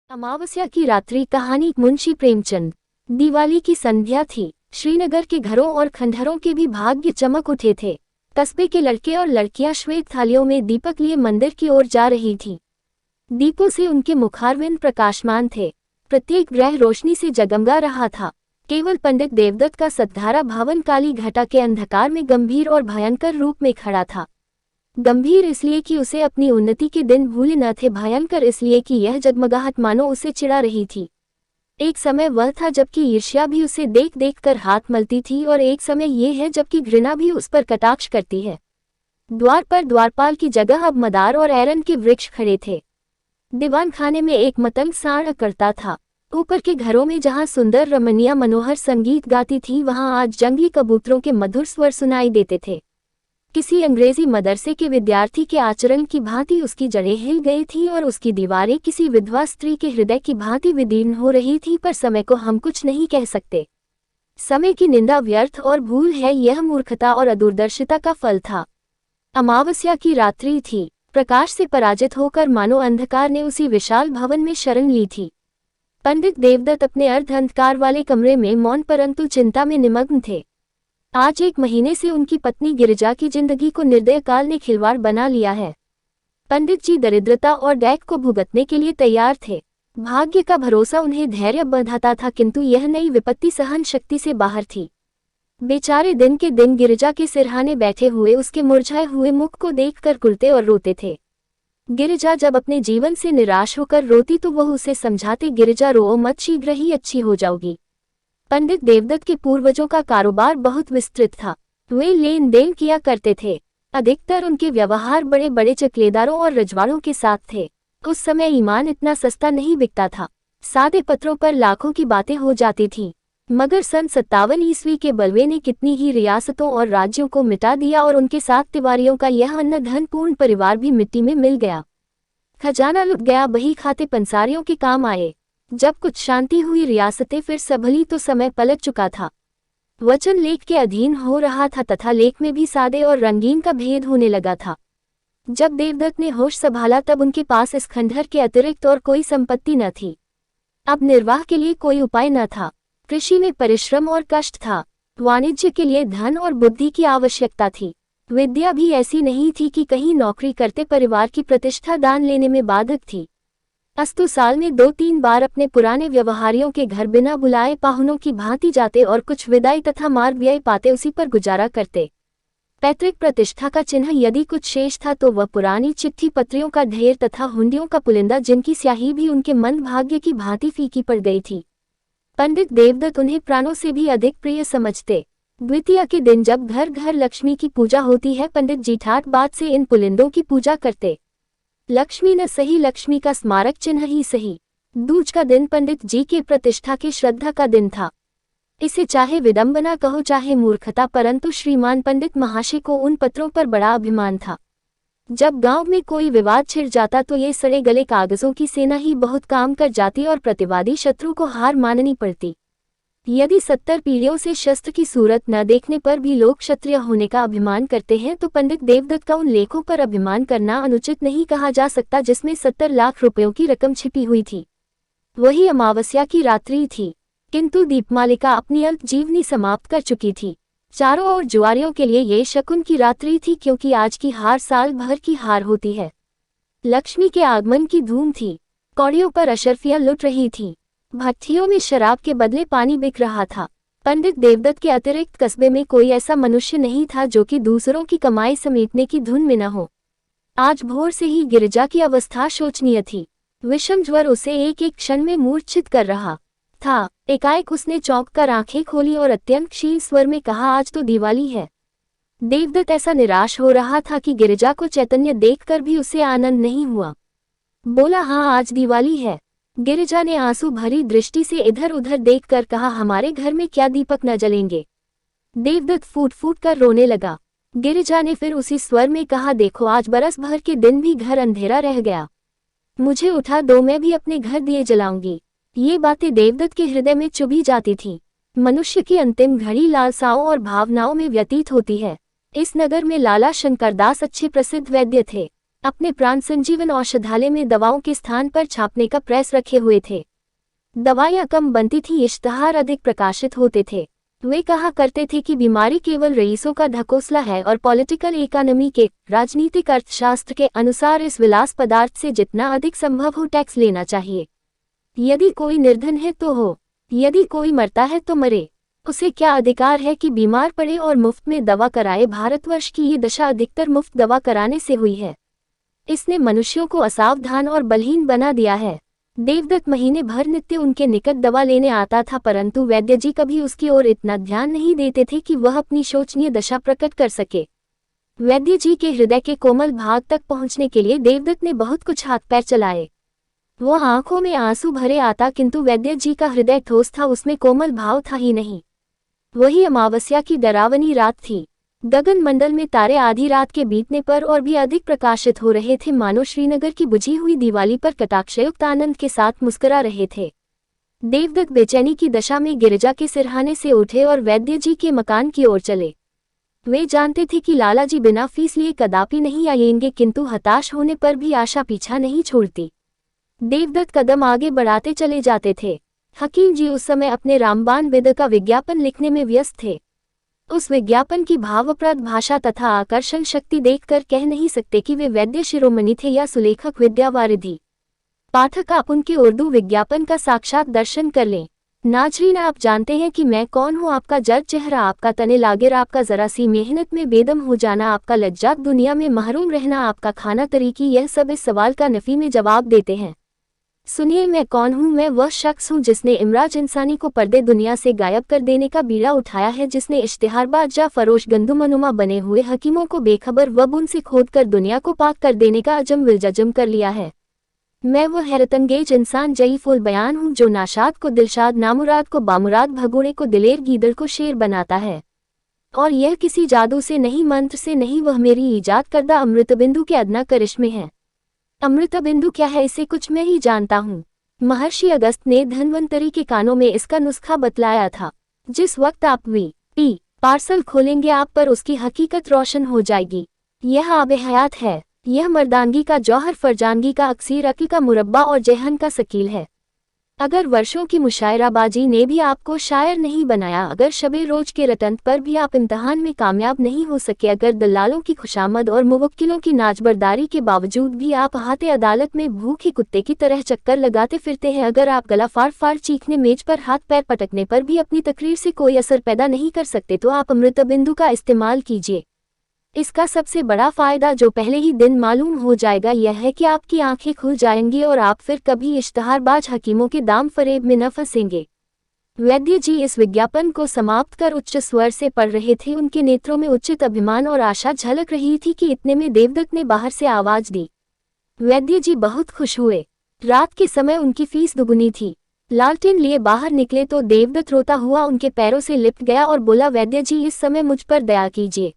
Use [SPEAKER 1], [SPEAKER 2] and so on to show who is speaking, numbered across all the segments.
[SPEAKER 1] अमावस्या की रात्रि। कहानी मुंशी प्रेमचंद। दिवाली की संध्या थी। श्रीनगर के घरों और खंडहरों के भी भाग्य चमक उठे थे। कस्बे के लड़के और लड़कियां श्वेत थालियों में दीपक लिए मंदिर की ओर जा रही थीं। दीपों से उनके मुखारविंद प्रकाशमान थे। प्रत्येक ग्रह रोशनी से जगमगा रहा था। केवल पंडित देवदत्त का सद्धारा भवन काली घटा के अंधकार में गंभीर और भयंकर रूप में खड़ा था। गंभीर इसलिए कि उसे अपनी उन्नति के दिन भूले न थे, भयंकर इसलिए कि यह जगमगाहट मानो उसे चिढ़ा रही थी। एक समय वह था जबकि ईर्ष्या भी उसे देख देख कर हाथ मलती थी, और एक समय ये है जबकि घृणा भी उस पर कटाक्ष करती है। द्वार पर द्वारपाल की जगह अब मदार और ऐरन के वृक्ष खड़े थे। दीवान खाने में एक मतंग साड़ करता था। ऊपर के घरों में जहाँ सुंदर रमणियां मनोहर संगीत गाती थी, वहां आज जंगली कबूतरों के मधुर स्वर सुनाई देते थे। किसी अंग्रेजी मदरसे के विद्यार्थी के आचरण की भांति उसकी जड़ें हिल गई थी और उसकी दीवारें किसी विधवा स्त्री के हृदय की भांति विदीर्ण हो रही थी। पर समय को हम कुछ नहीं कह सकते। समय की निंदा व्यर्थ और भूल है, यह मूर्खता और अदूरदर्शिता का फल था। अमावस्या की रात्रि थी। प्रकाश से पराजित होकर मानो अंधकार ने उसी विशाल भवन में शरण ली थी। पंडित देवदत्त अपने अर्ध अंधकार वाले कमरे में मौन परंतु चिंता में निमग्न थे। आज 1 महीने से उनकी पत्नी गिरिजा की जिंदगी को निर्दय काल ने खिलवाड़ बना लिया है। पंडित जी दरिद्रता और डैक को भुगतने के लिए तैयार थे। भाग्य का भरोसा उन्हें धैर्य बंधाता था, किंतु यह नई विपत्ति सहन शक्ति से बाहर थी। बेचारे दिन के दिन गिरिजा के सिरहाने बैठे हुए उसके मुरझाए हुए मुख को देखकर कुलते और रोते थे। गिरिजा जब अपने जीवन से निराश होकर रोती तो वह उसे समझाते, गिरिजा रो मत, शीघ्र ही अच्छी हो जाओगी। पंडित देवदत्त के पूर्वजों का कारोबार बहुत विस्तृत था। वे लेन देन किया करते थे। अधिकतर उनके व्यवहार बड़े बड़े चकलेदारों और रजवाड़ों के साथ थे। उस समय ईमान इतना सस्ता नहीं बिकता था। सादे पत्रों पर लाखों की बातें हो जाती थीं। मगर सन 57 ईस्वी के बलवे ने कितनी ही रियासतों और राज्यों को मिटा दिया, और उनके साथ तिवारियों का यह अन्न धनपूर्ण परिवार भी मिट्टी में मिल गया। खजाना लुट गया, बही खाते पंसारियों के काम आए। जब कुछ शांति हुई, रियासतें फिर संभली तो समय पलट चुका था। वचन लेख के अधीन हो रहा था तथा लेख में भी सादे और रंगीन का भेद होने लगा था। जब देवदत्त ने होश संभाला तब उनके पास इस खंडहर के अतिरिक्त और कोई संपत्ति न थी। अब निर्वाह के लिए कोई उपाय न था। कृषि में परिश्रम और कष्ट था। वाणिज्य के लिए धन और बुद्धि की आवश्यकता थी। विद्या भी ऐसी नहीं थी कि कहीं नौकरी करते परिवार की प्रतिष्ठा दान लेने में बाधक थी। अस्तु साल में 2-3 बार अपने पुराने व्यवहारियों के घर बिना बुलाए पाहुनों की भांति जाते और कुछ विदाई तथा मार्ग व्यय पाते उसी पर गुजारा करते। पैतृक प्रतिष्ठा का चिन्ह यदि कुछ शेष था तो वह पुरानी चिट्ठी पत्रियों का ढेर तथा हुंडियों का पुलिंदा, जिनकी स्याही भी उनके मंद भाग्य की भांति फीकी पड़ गई थी। पंडित देवदत्त उन्हें प्राणों से भी अधिक प्रिय समझते। द्वितीया के दिन जब घर घर लक्ष्मी की पूजा होती है, पंडित जी ठाठ बात से इन पुलिंदों की पूजा करते। लक्ष्मी न सही, लक्ष्मी का स्मारक चिन्ह ही सही। दूज का दिन पंडित जी के प्रतिष्ठा के श्रद्धा का दिन था। इसे चाहे विडंबना कहो चाहे मूर्खता, परंतु श्रीमान पंडित महाशय को उन पत्रों पर बड़ा अभिमान था। जब गांव में कोई विवाद छिड़ जाता तो ये सड़े गले कागजों की सेना ही बहुत काम कर जाती और प्रतिवादी शत्रु को हार माननी पड़ती। यदि 70 पीढ़ियों से शस्त्र की सूरत न देखने पर भी लोग क्षत्रिय होने का अभिमान करते हैं, तो पंडित देवदत्त का उन लेखों पर अभिमान करना अनुचित नहीं कहा जा सकता जिसमें 70 लाख रुपयों की रकम छिपी हुई थी। वही अमावस्या की रात्रि थी, किंतु दीपमालिका अपनी अल्प जीवनी समाप्त कर चुकी थी। चारों ओर जुआरियों के लिए ये शकुन की रात्रि थी, क्योंकि आज की हार साल भर की हार होती है। लक्ष्मी के आगमन की धूम थी। कौड़ियों पर अशर्फियां लुट रही थीं। भट्ठियों में शराब के बदले पानी बिक रहा था। पंडित देवदत्त के अतिरिक्त कस्बे में कोई ऐसा मनुष्य नहीं था जो कि दूसरों की कमाई समेटने की धुन में न हो। आज भोर से ही गिरिजा की अवस्था शोचनीय थी। विषम ज्वर उसे एक एक क्षण में मूर्छित कर रहा था। एकाएक उसने चौंक कर आंखें खोली और अत्यंत क्षीण स्वर में कहा, आज तो दिवाली है। देवदत्त ऐसा निराश हो रहा था कि गिरिजा को चैतन्य देखकर भी उसे आनंद नहीं हुआ। बोला, हाँ आज दिवाली है। गिरिजा ने आंसू भरी दृष्टि से इधर उधर देखकर कहा, हमारे घर में क्या दीपक न जलेंगे। देवदत्त फूट फूट कर रोने लगा। गिरिजा ने फिर उसी स्वर में कहा, देखो आज बरस भर के दिन भी घर अंधेरा रह गया। मुझे उठा दो, मैं भी अपने घर दिए जलाऊंगी। ये बातें देवदत्त के हृदय में चुभी जाती थीं। मनुष्य की अंतिम घड़ी लालसाओं और भावनाओं में व्यतीत होती है। इस नगर में लाला शंकरदास अच्छे प्रसिद्ध वैद्य थे। अपने प्राण संजीवन औषधालय में दवाओं के स्थान पर छापने का प्रेस रखे हुए थे। दवाइयां कम बनती थी, इश्तहार अधिक प्रकाशित होते थे। वे कहा करते थे कि बीमारी केवल रईसों का ढकोसला है और पॉलिटिकल इकोनॉमी के, राजनीतिक अर्थशास्त्र के अनुसार इस विलास पदार्थ से जितना अधिक संभव हो टैक्स लेना चाहिए। यदि कोई निर्धन है तो हो, यदि कोई मरता है तो मरे, उसे क्या अधिकार है कि बीमार पड़े और मुफ्त में दवा कराए। भारतवर्ष की ये दशा अधिकतर मुफ्त दवा कराने से हुई है। इसने मनुष्यों को असावधान और बलहीन बना दिया है। देवदत्त महीने भर नित्य उनके निकट दवा लेने आता था, परंतु वैद्य जी कभी उसकी ओर इतना ध्यान नहीं देते थे कि वह अपनी शोचनीय दशा प्रकट कर सके। वैद्य जी के हृदय के कोमल भाग तक पहुंचने के लिए देवदत्त ने बहुत कुछ हाथ पैर चलाए। वह आंखों में आंसू भरे आता, किंतु वैद्य जी का हृदय ठोस था, उसमें कोमल भाव था ही नहीं। वही अमावस्या की डरावनी रात थी। गगन मंडल में तारे आधी रात के बीतने पर और भी अधिक प्रकाशित हो रहे थे, मानो श्रीनगर की बुझी हुई दिवाली पर कटाक्षयुक्त आनंद के साथ मुस्कुरा रहे थे। देवदत्त बेचैनी की दशा में गिरिजा के सिरहाने से उठे और वैद्य जी के मकान की ओर चले। वे जानते थे कि लाला जी बिना फीस लिए कदापि नहीं आएंगे, किंतु हताश होने पर भी आशा पीछा नहीं छोड़ती। देवदत्त कदम आगे बढ़ाते चले जाते थे। हकीम जी उस समय अपने रामबाण वेद का विज्ञापन लिखने में व्यस्त थे। उस विज्ञापन की भावप्रद भाषा तथा आकर्षण शक्ति देखकर कह नहीं सकते कि वे वैद्य शिरोमणि थे या सुलेखक विद्यावारिधि। पाठक, आप उनके उर्दू विज्ञापन का साक्षात दर्शन कर लें। नाज़रीन, आप जानते हैं कि मैं कौन हूँ। आपका जर्द चेहरा, आपका तने लागेर, आपका जरा सी मेहनत में बेदम हो जाना, आपका लज्जात दुनिया में महरूम रहना, आपका खाना तरीकी, यह सब इस सवाल का नफी में जवाब देते हैं। सुनिए, मैं कौन हूँ। मैं वह शख्स हूँ जिसने इमराज इंसानी को पर्दे दुनिया से गायब कर देने का बीड़ा उठाया है, जिसने इश्तिहारबाज जा फरोश गंदुमनुमा बने हुए हकीमों को बेखबर व उनसे खोद कर दुनिया को पाक कर देने का अजम विलजम कर लिया है। मैं वह हैरतंगेज इंसान जईफुल बयान हूँ जो नाशाद को दिलशाद, नामुराद को बामुराद, भगोड़े को दिलेर, गीदड़ को शेर बनाता है। और यह किसी जादू से नहीं, मंत्र से नहीं, वह मेरी ईजाद करदा अमृतबिंदु के अदना करिश्मे हैं। अमृतबिंदु क्या है, इसे कुछ मैं ही जानता हूँ। महर्षि अगस्त ने धन्वंतरी के कानों में इसका नुस्खा बतलाया था। जिस वक्त आप वी पार्सल खोलेंगे, आप पर उसकी हकीकत रोशन हो जाएगी। यह आब हयात है। यह मर्दानगी का जौहर, फरजानगी का अक्सीर, अक्ल का मुरब्बा और जहन का सकील है। अगर वर्षों की मुशायराबाजी ने भी आपको शायर नहीं बनाया, अगर शबे रोज के रतंत पर भी आप इम्तहान में कामयाब नहीं हो सके, अगर दलालों की खुशामद और मुवक्किलों की नाजबरदारी के बावजूद भी आप हाथे अदालत में भूखे कुत्ते की तरह चक्कर लगाते फिरते हैं, अगर आप गला फाड़ फाड़ चीखने, मेज पर हाथ पैर पटकने पर भी अपनी तकरीर से कोई असर पैदा नहीं कर सकते, तो आप अमृतबिंदु का इस्तेमाल कीजिए। इसका सबसे बड़ा फायदा जो पहले ही दिन मालूम हो जाएगा यह है कि आपकी आंखें खुल जाएंगी और आप फिर कभी इश्तहारबाज हकीमों के दाम फरेब में न फंसेंगे। वैद्य जी इस विज्ञापन को समाप्त कर उच्च स्वर से पढ़ रहे थे। उनके नेत्रों में उच्चित अभिमान और आशा झलक रही थी कि इतने में देवदत्त ने बाहर से आवाज दी। वैद्य जी बहुत खुश हुए। रात के समय उनकी फीस दुगुनी थी। लालटेन लिए बाहर निकले तो देवदत्त रोता हुआ उनके पैरों से लिपट गया और बोला, वैद्य जी इस समय मुझ पर दया कीजिए।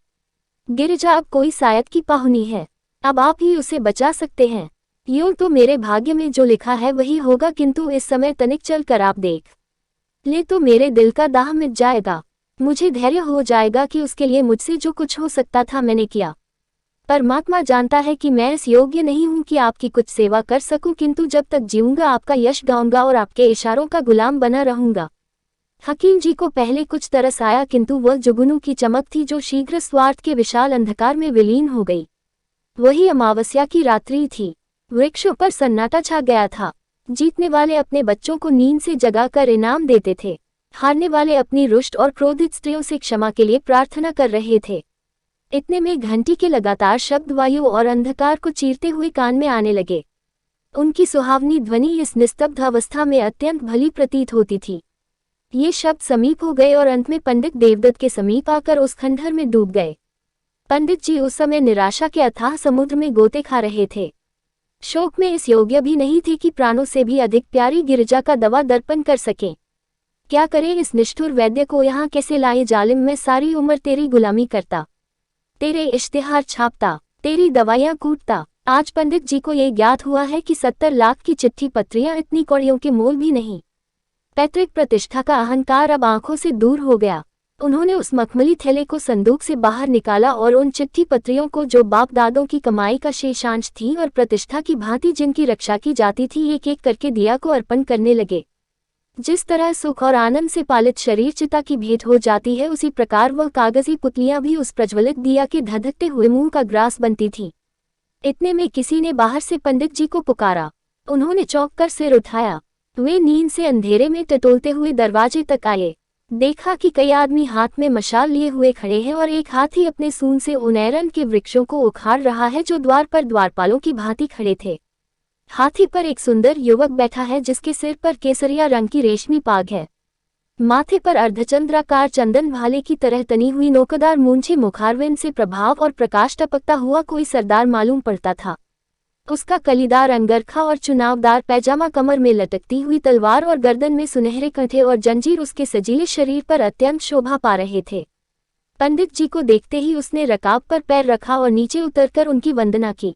[SPEAKER 1] गिरिजा अब कोई सायद की पाहुनी है, अब आप ही उसे बचा सकते हैं। यूं तो मेरे भाग्य में जो लिखा है वही होगा, किंतु इस समय तनिक चल कर आप देख ले तो मेरे दिल का दाह मिट जाएगा। मुझे धैर्य हो जाएगा कि उसके लिए मुझसे जो कुछ हो सकता था मैंने किया। परमात्मा जानता है कि मैं इस योग्य नहीं हूं कि आपकी कुछ सेवा कर सकूं, किंतु जब तक जीऊंगा आपका यश गाऊंगा और आपके इशारों का गुलाम बना रहूंगा। हकीम जी को पहले कुछ तरस आया, किंतु वह जुगनू की चमक थी जो शीघ्र स्वार्थ के विशाल अंधकार में विलीन हो गई। वही अमावस्या की रात्रि थी। वृक्षों पर सन्नाटा छा गया था। जीतने वाले अपने बच्चों को नींद से जगाकर इनाम देते थे, हारने वाले अपनी रुष्ट और क्रोधित स्त्रियों से क्षमा के लिए प्रार्थना कर रहे थे। इतने में घंटी के लगातार शब्द वायु और अंधकार को चीरते हुए कान में आने लगे। उनकी सुहावनी ध्वनि इस निस्तब्ध अवस्था में अत्यंत भली प्रतीत होती थी। ये शब्द समीप हो गए और अंत में पंडित देवदत्त के समीप आकर उस खंडहर में डूब गए। पंडित जी उस समय निराशा के अथाह समुद्र में गोते खा रहे थे। शोक में इस योग्य भी नहीं थे कि प्राणों से भी अधिक प्यारी गिरिजा का दवा दर्पण कर सकें। क्या करें इस निष्ठुर वैद्य को यहाँ कैसे लाए? जालिम, मैं सारी उम्र तेरी गुलामी करता, तेरे इश्तिहार छापता, तेरी दवाइयाँ कूटता। आज पंडित जी को ये ज्ञात हुआ है कि 70 लाख की चिट्ठी पत्रियां इतनी कौड़ियों के मोल भी नहीं। पैतृक प्रतिष्ठा का अहंकार अब आंखों से दूर हो गया। उन्होंने उस मखमली थैले को संदूक से बाहर निकाला और उन चिट्ठी पत्रियों को जो बाप दादों की कमाई का शेषांश थी और प्रतिष्ठा की भांति जिनकी रक्षा की जाती थी, एक एक करके दिया को अर्पण करने लगे। जिस तरह सुख और आनंद से पालित शरीर चिता की भेंट हो जाती है, उसी प्रकार वह कागजी पुतलियां भी उस प्रज्वलित दिया के धधकते हुए मुंह का ग्रास बनती थीं। इतने में किसी ने बाहर से पंडित जी को पुकारा। उन्होंने चौंक कर सिर उठाया। वे नींद से अंधेरे में टटोलते हुए दरवाजे तक आए। देखा कि कई आदमी हाथ में मशाल लिए हुए खड़े हैं और एक हाथी अपने सूंड से उन एरन के वृक्षों को उखाड़ रहा है जो द्वार पर द्वारपालों की भांति खड़े थे। हाथी पर एक सुंदर युवक बैठा है जिसके सिर पर केसरिया रंग की रेशमी पाग है। माथे पर अर्धचंद्राकार चंदन भाले की तरह तनी हुई नोकदार मूंछें मुखारविंद से प्रभाव और प्रकाश टपकता हुआ कोई सरदार मालूम पड़ता था। उसका कलीदार अंगरखा और चुनावदार पैजामा, कमर में लटकती हुई तलवार और गर्दन में सुनहरे कंठे और जंजीर उसके सजीले शरीर पर अत्यंत शोभा पा रहे थे। पंडित जी को देखते ही उसने रकाब पर पैर रखा और नीचे उतरकर उनकी वंदना की।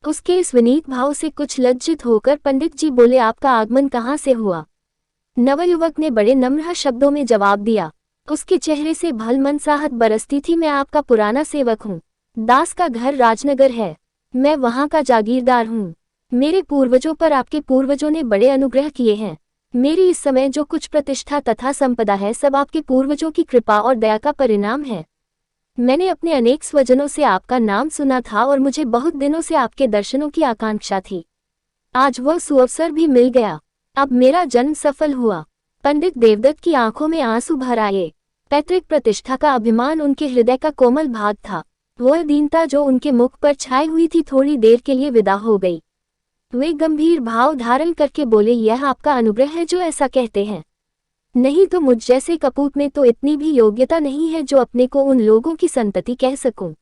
[SPEAKER 1] उसके इस विनीत भाव से कुछ लज्जित होकर पंडित जी बोले, आपका आगमन कहाँ से हुआ? नवयुवक ने बड़े नम्र शब्दों में जवाब दिया। उसके चेहरे से भल मनसाहत बरसती थी। मैं आपका पुराना सेवक हूँ। दास का घर राजनगर है। मैं वहाँ का जागीरदार हूँ। मेरे पूर्वजों पर आपके पूर्वजों ने बड़े अनुग्रह किए हैं। मेरी इस समय जो कुछ प्रतिष्ठा तथा संपदा है, सब आपके पूर्वजों की कृपा और दया का परिणाम है। मैंने अपने अनेक स्वजनों से आपका नाम सुना था और मुझे बहुत दिनों से आपके दर्शनों की आकांक्षा थी। आज वह सुअवसर भी मिल गया। अब मेरा जन्म सफल हुआ। पंडित देवदत्त की आंखों में आंसू भर आए। पैतृक प्रतिष्ठा का अभिमान उनके हृदय का कोमल भाग था। वह दीनता जो उनके मुख पर छाई हुई थी थोड़ी देर के लिए विदा हो गई। वे गंभीर भाव धारण करके बोले, यह आपका अनुग्रह है जो ऐसा कहते हैं। नहीं तो मुझ जैसे कपूत में तो इतनी भी योग्यता नहीं है जो अपने को उन लोगों की संतति कह सकूं।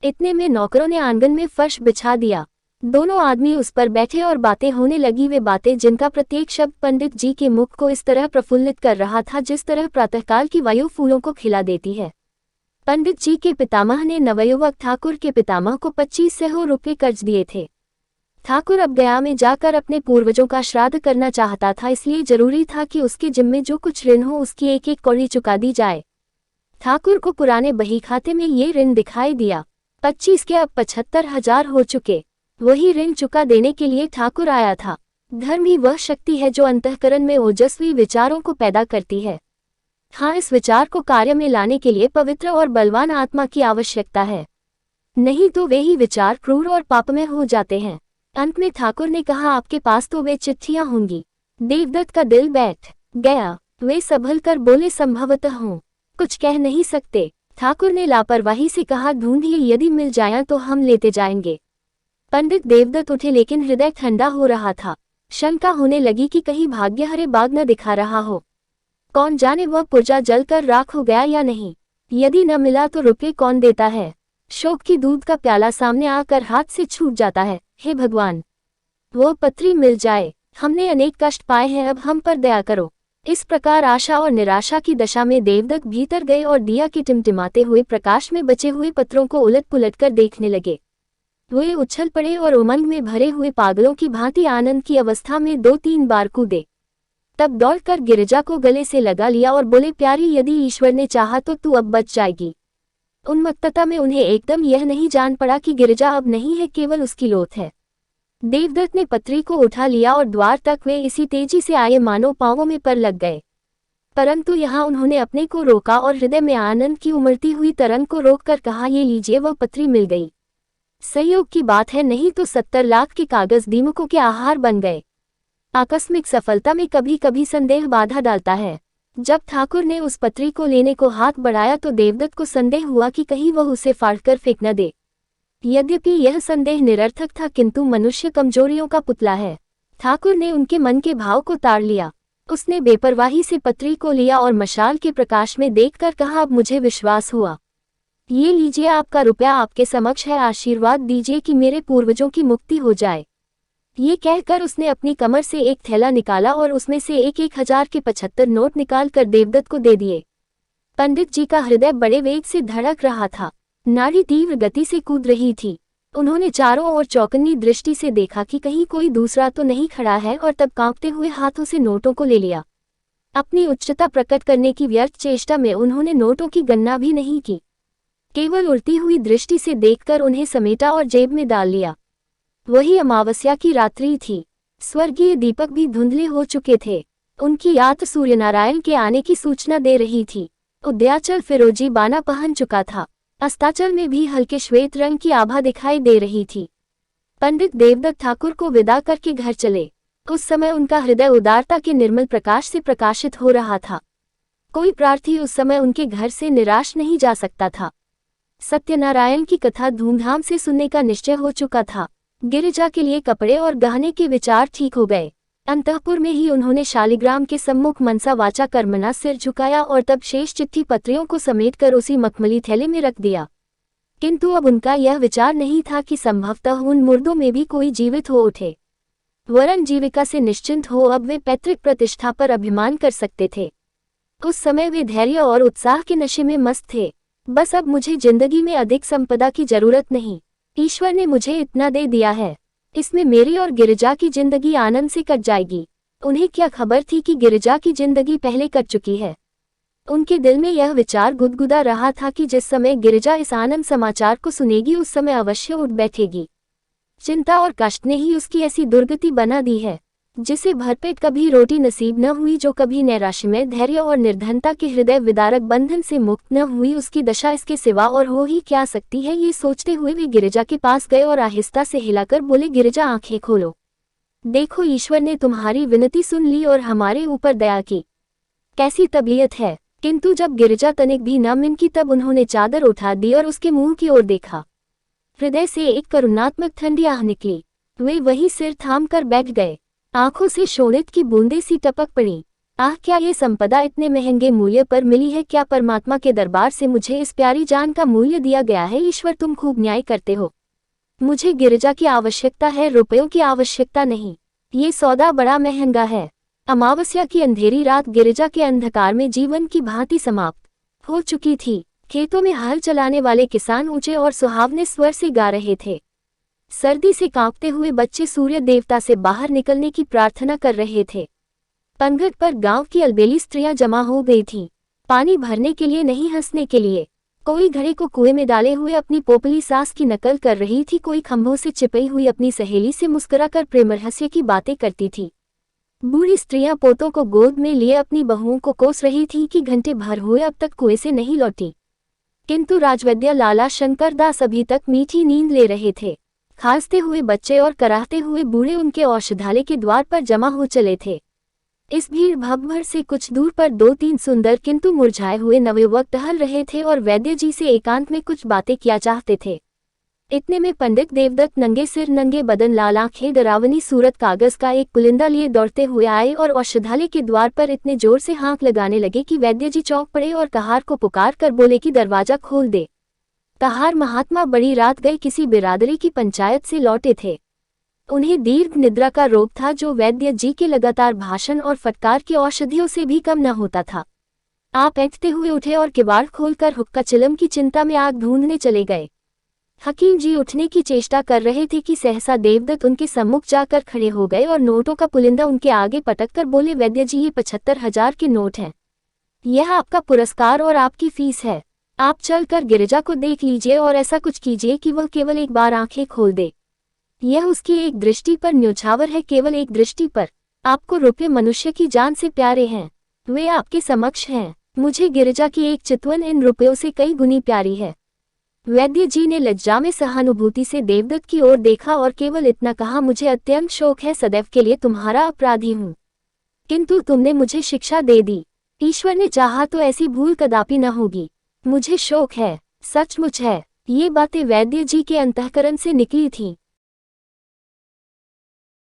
[SPEAKER 1] इतने में नौकरों ने आंगन में फर्श बिछा दिया। दोनों आदमी उस पर बैठे और बातें होने लगी, वे बातें जिनका प्रत्येक शब्द पंडित जी के मुख को इस तरह प्रफुल्लित कर रहा था जिस तरह प्रातःकाल की वायु फूलों को खिला देती है। पंडित जी के पितामह ने नवयुवक ठाकुर के पितामह को 2500 रुपये कर्ज दिए थे। ठाकुर अब गया में जाकर अपने पूर्वजों का श्राद्ध करना चाहता था, इसलिए जरूरी था कि उसके जिम्मे जो कुछ ऋण हो उसकी एक एक कौड़ी चुका दी जाए। ठाकुर को पुराने बही खाते में ये ऋण दिखाई दिया। 25 के अब 75,000 हो चुके। वही ऋण चुका देने के लिए ठाकुर आया था। धर्म ही वह शक्ति है जो अंतःकरण में ओजस्वी विचारों को पैदा करती है। हाँ, इस विचार को कार्य में लाने के लिए पवित्र और बलवान आत्मा की आवश्यकता है, नहीं तो वे ही विचार क्रूर और पापमय हो जाते हैं। अंत में ठाकुर ने कहा, आपके पास तो वे चिट्ठियां होंगी। देवदत्त का दिल बैठ गया। वे संभल कर बोले, संभवतः हों, कुछ कह नहीं सकते। ठाकुर ने लापरवाही से कहा, ढूंढिए, यदि मिल जाए तो हम लेते जाएंगे। पंडित देवदत्त उठे, लेकिन हृदय ठंडा हो रहा था। शंका होने लगी कि कहीं भाग्य हरे बाग न दिखा रहा हो। कौन जाने वह पुर्जा जलकर राख हो गया या नहीं। यदि न मिला तो रुपये कौन देता है। शोक की दूध का प्याला सामने आकर हाथ से छूट जाता है। हे भगवान, वो पत्री मिल जाए। हमने अनेक कष्ट पाए हैं, अब हम पर दया करो। इस प्रकार आशा और निराशा की दशा में देवदत्त भीतर गए और दिया के टिमटिमाते हुए प्रकाश में बचे हुए पत्रों को उलट पुलट कर देखने लगे। वे उछल पड़े और उमंग में भरे हुए पागलों की भांति आनंद की अवस्था में 2-3 बार कूदे। तब दौड़कर गिरिजा को गले से लगा लिया और बोले, प्यारी, यदि ईश्वर ने चाहा तो तू अब बच जाएगी। उन्मत्तता में उन्हें एकदम यह नहीं जान पड़ा कि गिरिजा अब नहीं है, केवल उसकी लोथ है। देवदत्त ने पत्री को उठा लिया और द्वार तक वे इसी तेजी से आए मानो पांवों में पर लग गए। परंतु यहाँ उन्होंने अपने को रोका और हृदय में आनंद की उमड़ती हुई तरंग को रोककर कहा, ये लीजिए, वह पत्री मिल गई। संयोग की बात है, नहीं तो 70 लाख के कागज दीमकों के आहार बन गए। आकस्मिक सफलता में कभी कभी संदेह बाधा डालता है। जब ठाकुर ने उस पत्री को लेने को हाथ बढ़ाया तो देवदत्त को संदेह हुआ कि कहीं वह उसे फाड़कर फेंक न दे। यद्यपि यह संदेह निरर्थक था, किंतु मनुष्य कमजोरियों का पुतला है। ठाकुर ने उनके मन के भाव को ताड़ लिया। उसने बेपरवाही से पत्री को लिया और मशाल के प्रकाश में देखकर कहा, अब मुझे विश्वास हुआ। ये लीजिए, आपका रुपया आपके समक्ष है। आशीर्वाद दीजिए कि मेरे पूर्वजों की मुक्ति हो जाए। ये कहकर उसने अपनी कमर से एक थैला निकाला और उसमें से 1,000 के 75 नोट निकालकर देवदत्त को दे दिए। पंडित जी का हृदय बड़े वेग से धड़क रहा था। नाड़ी तीव्र गति से कूद रही थी। उन्होंने चारों ओर चौकन्नी दृष्टि से देखा कि कहीं कोई दूसरा तो नहीं खड़ा है, और तब कांपते हुए हाथों से नोटों को ले लिया। अपनी उच्चता प्रकट करने की व्यर्थ चेष्टा में उन्होंने नोटों की गणना भी नहीं की, केवल उड़ती हुई दृष्टि से देखकर उन्हें समेटा और जेब में डाल लिया। वही अमावस्या की रात्रि थी। स्वर्गीय दीपक भी धुंधले हो चुके थे। उनकी याद सूर्यनारायण के आने की सूचना दे रही थी। उदयाचल फिरोजी बाना पहन चुका था। अस्ताचल में भी हल्के श्वेत रंग की आभा दिखाई दे रही थी। पंडित देवदत्त ठाकुर को विदा करके घर चले। उस समय उनका हृदय उदारता के निर्मल प्रकाश से प्रकाशित हो रहा था। कोई प्रार्थी उस समय उनके घर से निराश नहीं जा सकता था। सत्यनारायण की कथा धूमधाम से सुनने का निश्चय हो चुका था। गिरिजा के लिए कपड़े और गहने के विचार ठीक हो गए। अंतःपुर में ही उन्होंने शालिग्राम के सम्मुख मनसा वाचा कर्मणा सिर झुकाया और तब शेष चिट्ठी पत्रियों को समेटकर उसी मखमली थैले में रख दिया। किंतु अब उनका यह विचार नहीं था कि संभवतः उन मुर्दों में भी कोई जीवित हो उठे, वरन जीविका से निश्चिंत हो अब वे पैतृक प्रतिष्ठा पर अभिमान कर सकते थे। उस समय वे धैर्य और उत्साह के नशे में मस्त थे। बस अब मुझे जिंदगी में अधिक संपदा की जरूरत नहीं, ईश्वर ने मुझे इतना दे दिया है, इसमें मेरी और गिरिजा की जिंदगी आनंद से कट जाएगी। उन्हें क्या खबर थी कि गिरिजा की जिंदगी पहले कट चुकी है। उनके दिल में यह विचार गुदगुदा रहा था कि जिस समय गिरिजा इस आनंद समाचार को सुनेगी उस समय अवश्य उठ बैठेगी। चिंता और कष्ट ने ही उसकी ऐसी दुर्गति बना दी है। जिसे भरपेट कभी रोटी नसीब न हुई, जो कभी नैराश्यमय धैर्य और निर्धनता के हृदय विदारक बंधन से मुक्त न हुई, उसकी दशा इसके सिवा और हो ही क्या सकती है। ये सोचते हुए वे गिरिजा के पास गए और आहिस्ता से हिलाकर बोले, गिरिजा आंखें खोलो, देखो ईश्वर ने तुम्हारी विनती सुन ली और हमारे ऊपर दया की। कैसी तबीयत है। किंतु जब गिरिजा तनिक भी न मिनकी तब उन्होंने चादर उठा दी और उसके मुंह की ओर देखा। हृदय से एक करुणात्मक ठंडी आह निकली। वे वही सिर थाम कर बैठ गए। आंखों से शोणित की बूंदें सी टपक पड़ी। आह, क्या ये संपदा इतने महंगे मूल्य पर मिली है। क्या परमात्मा के दरबार से मुझे इस प्यारी जान का मूल्य दिया गया है। ईश्वर तुम खूब न्याय करते हो। मुझे गिरिजा की आवश्यकता है, रुपयों की आवश्यकता नहीं। ये सौदा बड़ा महंगा है। अमावस्या की अंधेरी रात गिरिजा के अंधकार में जीवन की भांति समाप्त हो चुकी थी। खेतों में हल चलाने वाले किसान ऊंचे और सुहावने स्वर से गा रहे थे। सर्दी से कांपते हुए बच्चे सूर्य देवता से बाहर निकलने की प्रार्थना कर रहे थे। पनघट पर गांव की अलबेली स्त्रियां जमा हो गई थीं, पानी भरने के लिए नहीं, हंसने के लिए। कोई घड़े को कुएं में डाले हुए अपनी पोपली सास की नकल कर रही थी, कोई खंभों से चिपई हुई अपनी सहेली से मुस्कुराकर प्रेमरहस्य की बातें करती थी। बूढ़ी स्त्रियां पोतों को गोद में लिए अपनी बहुओं को कोस रही थीं कि घंटे भर हुए अब तक कुएं से नहीं लौटी। किंतु राजवैद्य लाला शंकर दास अभी तक मीठी नींद ले रहे थे। खांसते हुए बच्चे और कराहते हुए बूढ़े उनके औषधालय के द्वार पर जमा हो चले थे। इस भीड़ भगभड़ से कुछ दूर पर 2-3 सुंदर किंतु मुरझाए हुए नवयुवक टहल रहे थे और वैद्य जी से एकांत में कुछ बातें किया चाहते थे। इतने में पंडित देवदत्त नंगे सिर नंगे बदन लाल आंखें डरावनी सूरत कागज का एक पुलिंदा लिए दौड़ते हुए आए और औषधालय के द्वार पर इतने जोर से हाँक लगाने लगे कि वैद्य जी चौंक पड़े और कहार को पुकार कर बोले कि दरवाजा खोल दे। कहार महात्मा बड़ी रात गए किसी बिरादरी की पंचायत से लौटे थे। उन्हें दीर्घ निद्रा का रोग था जो वैद्य जी के लगातार भाषण और फटकार की औषधियों से भी कम न होता था। आप ऐंठते हुए उठे और किवाड़ खोलकर हुक्का चिलम की चिंता में आग ढूंढने चले गए। हकीम जी उठने की चेष्टा कर रहे थे कि सहसा देवदत्त उनके सम्मुख जाकर खड़े हो गए और नोटों का पुलिंदा उनके आगे पटक कर बोले, वैद्य जी ये 75,000 के नोट हैं। यह आपका पुरस्कार और आपकी फीस है। आप चलकर गिरिजा को देख लीजिए और ऐसा कुछ कीजिए कि वह केवल एक बार आंखें खोल दे। यह उसकी एक दृष्टि पर न्योछावर है, केवल एक दृष्टि पर। आपको रुपये मनुष्य की जान से प्यारे हैं, वे आपके समक्ष हैं। मुझे गिरिजा की एक चितवन इन रुपयों से कई गुनी प्यारी है। वैद्य जी ने लज्जा में सहानुभूति से देवदत्त की ओर देखा और केवल इतना कहा, मुझे अत्यंत शोक है, सदैव के लिए तुम्हारा अपराधी हूँ, किंतु तुमने मुझे शिक्षा दे दी। ईश्वर ने चाहा तो ऐसी भूल कदापि न होगी। मुझे शोक है, सचमुच है। ये बातें वैद्य जी के अंतःकरण से निकली थीं।